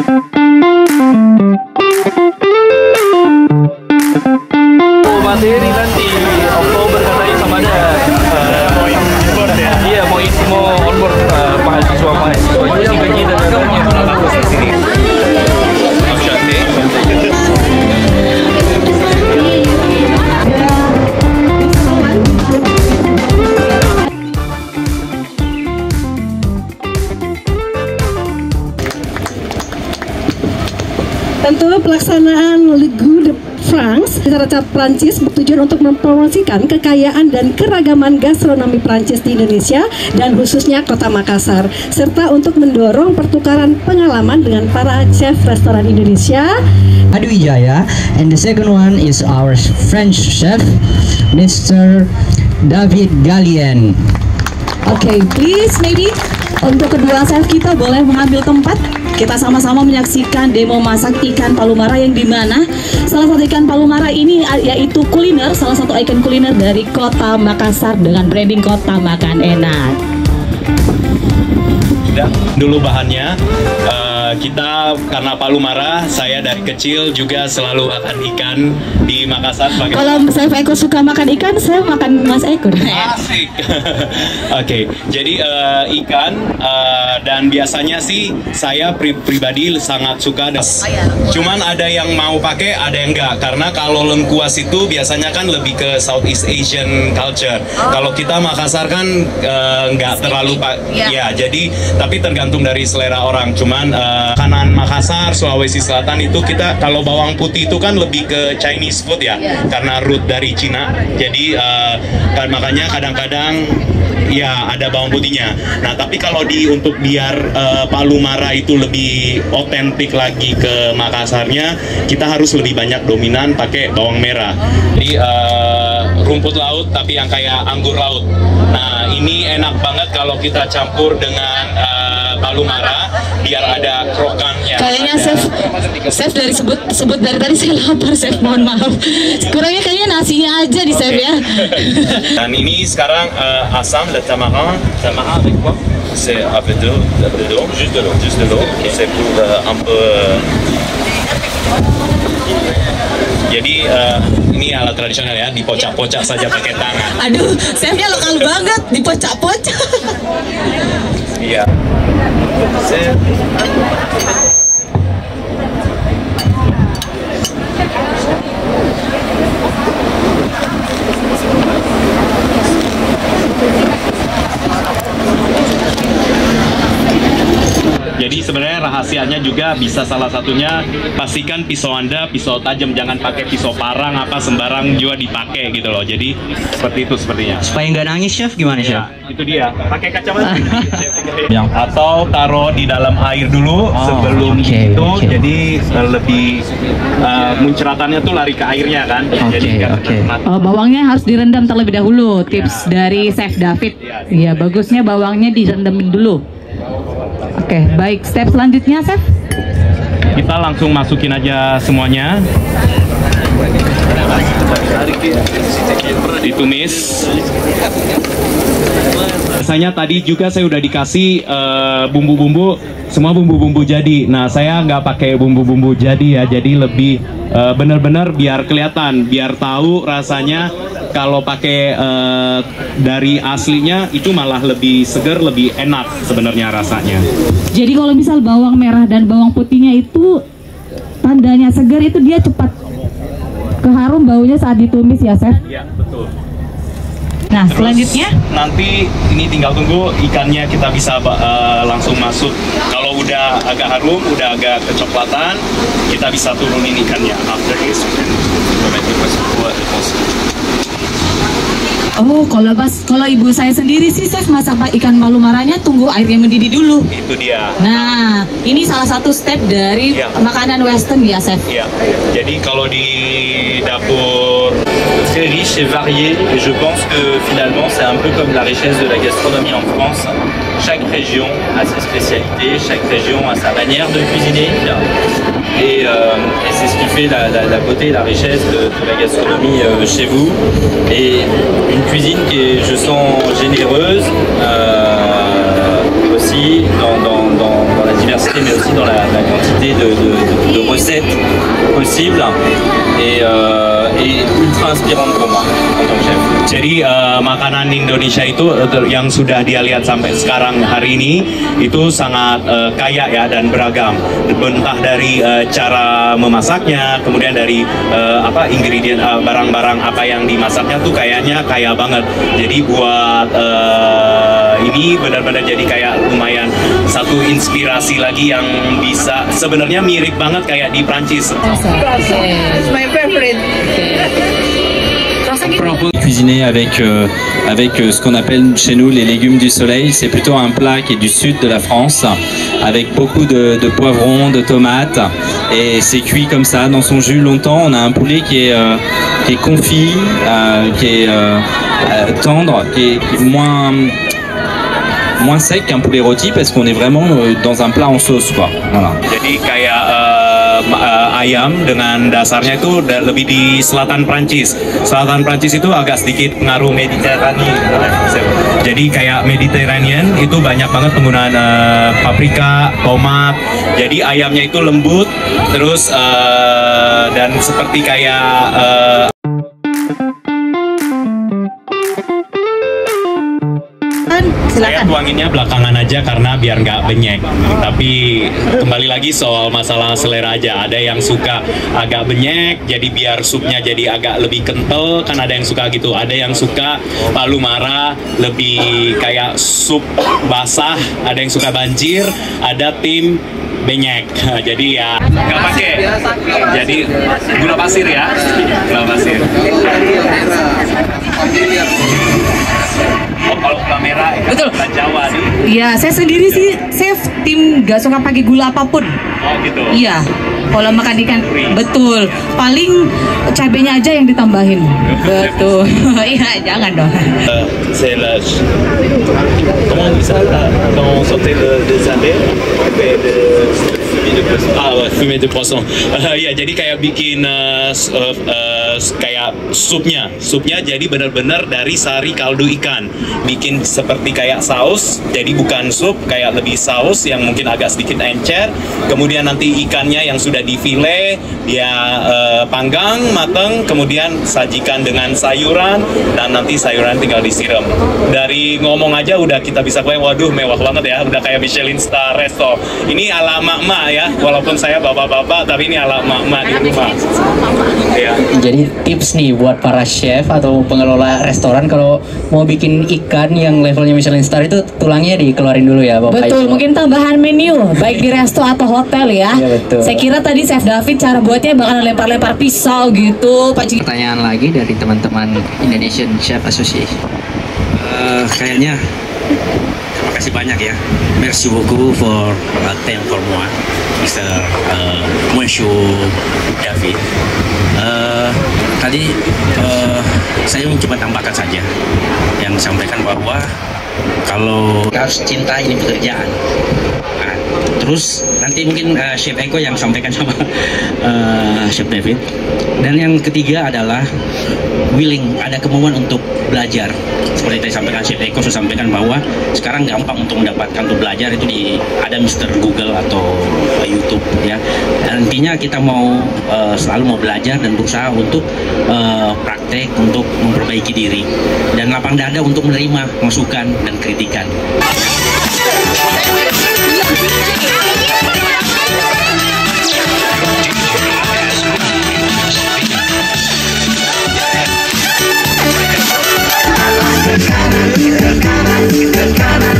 Materi nanti Oktober katanya sama ada mau onboard ya? Iya, mau onboard mahasiswa jadi gaji dan lain-lain. Tentu pelaksanaan Ligue de France secara Prancis bertujuan untuk mempromosikan kekayaan dan keragaman gastronomi Prancis di Indonesia dan khususnya Kota Makassar, serta untuk mendorong pertukaran pengalaman dengan para chef restoran Indonesia. Adu Wijaya, and the second one is our French chef, Mr. David Galien. Okay, please maybe untuk kedua chef kita boleh mengambil tempat. Kita sama-sama menyaksikan demo masak ikan palumara yang dimana salah satu ikan palumara ini yaitu kuliner, salah satu ikon kuliner dari Kota Makassar dengan branding Kota Makan Enak. Dulu bahannya kita karena palumara, saya dari kecil juga selalu makan ikan di Makassar. Kalau saya Eko suka makan ikan, saya makan Mas Eko. Asik. Oke, jadi ikan dan biasanya sih saya pribadi sangat suka. Cuman ada yang mau pakai, ada yang enggak. Karena kalau lengkuas itu biasanya kan lebih ke Southeast Asian culture. Kalau kita Makassar kan enggak terlalu ya. Jadi tapi tergantung dari selera orang. Cuman makanan Makassar, Sulawesi Selatan itu kita kalau bawang putih itu kan lebih ke Chinese food ya, karena root dari Cina. Jadi kan makanya kadang-kadang ya ada bawang putihnya. Nah tapi kalau untuk biar palumara itu lebih otentik lagi ke Makassarnya, kita harus lebih banyak dominan pakai bawang merah. Jadi rumput laut tapi yang kayak anggur laut. Nah ini enak banget kalau kita campur dengan palumara biar ada krokannya. Kayaknya chef dari sebut dari tadi saya lapar, chef, mohon maaf. Kurangnya kayaknya nasinya aja di chef ya. Dan ini sekarang asam, le tamarin avec quoi? C'est avec de l'eau, juste de l'eau. C'est pour un peu. Jadi ini alat tradisional ya, dipocak-pocak saja pakai tangan. Aduh, chefnya lokal banget, dipocak-pocak. Iya. Jadi sebenarnya rahasianya juga bisa salah satunya pastikan pisau Anda pisau tajam, jangan pakai pisau parang apa sembarang juga dipakai gitu loh. Jadi seperti itu sepertinya. Supaya nggak nangis chef, gimana chef? Ya, itu dia. Pakai kacamata. Atau taruh di dalam air dulu sebelum itu. Jadi lebih muncratannya tuh lari ke airnya kan. Bawangnya harus direndam terlebih dahulu. Tips dari Chef David. Iya, bagusnya bawangnya direndamin dulu. Oke, baik. Step selanjutnya, Chef? Kita langsung masukin aja semuanya. Ditumis. Biasanya tadi juga saya udah dikasih bumbu-bumbu, semua bumbu-bumbu jadi. Nah, saya nggak pakai bumbu-bumbu jadi ya, jadi lebih bener-bener biar kelihatan, biar tahu rasanya. Kalau pakai dari aslinya itu malah lebih seger, lebih enak sebenarnya rasanya. Jadi kalau misal bawang merah dan bawang putihnya itu tandanya segar, itu dia cepat keharum baunya saat ditumis ya, Chef? Iya, betul. Nah, terus, selanjutnya nanti ini tinggal tunggu ikannya kita bisa langsung masuk. Kalau udah agak harum, udah agak kecoklatan, kita bisa turunin ikannya. After this, oh, kalau ibu saya sendiri sih, Chef, masak ikan palumaranya tunggu airnya mendidih dulu. Itu dia. Nah, ini salah satu step dari makanan Western ya, Chef? Iya. Jadi kalau di dapur très riche et varié, et je pense que finalement c'est un peu comme la richesse de la gastronomie en France. Chaque région a ses spécialités, chaque région a sa manière de cuisiner, et c'est ce qui fait la beauté et la richesse de la gastronomie chez vous. Et une cuisine qui est, je sens, généreuse aussi dans la diversité, mais aussi dans la quantité possible et ultra inspirante pour moi en tant que chef. Jadi makanan Indonesia itu yang sudah dia lihat sampai sekarang hari ini itu sangat kaya ya dan beragam. Entah dari cara memasaknya, kemudian dari ingredient barang-barang apa yang dimasaknya tuh kayaknya kaya banget. Jadi buat ini benar-benar jadi kayak lumayan satu inspirasi lagi yang bisa sebenarnya mirip banget kayak di Prancis. It's my favorite. Cuisiner avec ce qu'on appelle chez nous les légumes du soleil. C'est plutôt un plat qui est du sud de la France avec beaucoup de poivrons, de tomates, et c'est cuit comme ça dans son jus longtemps. On a un poulet qui est confit, qui est tendre, qui est moins sec qu'un poulet rôti parce qu'on est vraiment dans un plat en sauce quoi. Voilà. Jadi kayak ayam dengan dasarnya itu lebih di selatan Prancis. Selatan Prancis itu agak sedikit pengaruh Mediterranean. Jadi kayak Mediterranean itu banyak banget penggunaan paprika, tomat. Jadi ayamnya itu lembut terus dan seperti kayak saya tuanginnya belakangan aja karena biar nggak benyek. Tapi kembali lagi soal masalah selera aja. Ada yang suka agak benyek, jadi biar supnya jadi agak lebih kental. Kan ada yang suka gitu. Ada yang suka palu mara lebih kayak sup basah. Ada yang suka banjir. Ada tim benyek. Jadi ya nggak pakai. Jadi gula pasir ya. Gula pasir. Oh, kalau gula merah Betul. Jawa nih. Iya, saya sendiri sih chef tim gak suka pakai gula apapun. Oh gitu. Iya. Kalau makan ikan, betul. Paling cabenya aja yang ditambahin. Betul. Iya, jangan dong. C'est la... Comment on dit ça quand on sortait des abeilles? Ah ouais, fumée de poisson. Ya, jadi kayak bikin kayak supnya jadi benar-benar dari sari kaldu ikan. Bikin seperti kayak saus, jadi bukan sup, kayak lebih saus yang mungkin agak sedikit encer. Kemudian nanti ikannya yang sudah difile dia panggang matang, kemudian sajikan dengan sayuran dan nanti sayuran tinggal disiram. Dari ngomong aja udah kita bisa kayak waduh mewah banget ya, udah kayak Michelin star resto. Ini ala mak-mak ya, walaupun saya bapak-bapak tapi ini ala mak-mak di rumah. Ya. Jadi tips nih buat para chef atau pengelola restoran kalau mau bikin ikan yang levelnya Michelin star itu tulangnya dikeluarin dulu ya Bapak. Betul, mungkin tambahan menu baik di resto atau hotel ya. Iya, betul. Saya kira tadi Chef David cara buatnya bakalan lempar-lempar pisau gitu, Pak Cik. Pertanyaan lagi dari teman-teman Indonesian Chef Association. Kayaknya terima kasih banyak ya. Merci beaucoup for time for moi, Mr. Monsieur David. Tadi saya coba tambahkan saja yang disampaikan bahwa kalau harus cinta ini pekerjaan. Nah, terus nanti mungkin Chef Eko yang sampaikan sama Chef David. Dan yang ketiga adalah willing, ada kemauan untuk belajar. Seperti tadi sampaikan Chef Eko, saya sampaikan bahwa sekarang gampang untuk mendapatkan untuk belajar itu ada Mr. Google atau YouTube ya. Dan intinya kita mau selalu mau belajar dan berusaha untuk praktek untuk memperbaiki diri dan lapang dada untuk menerima masukan dan kritikan. Kanan,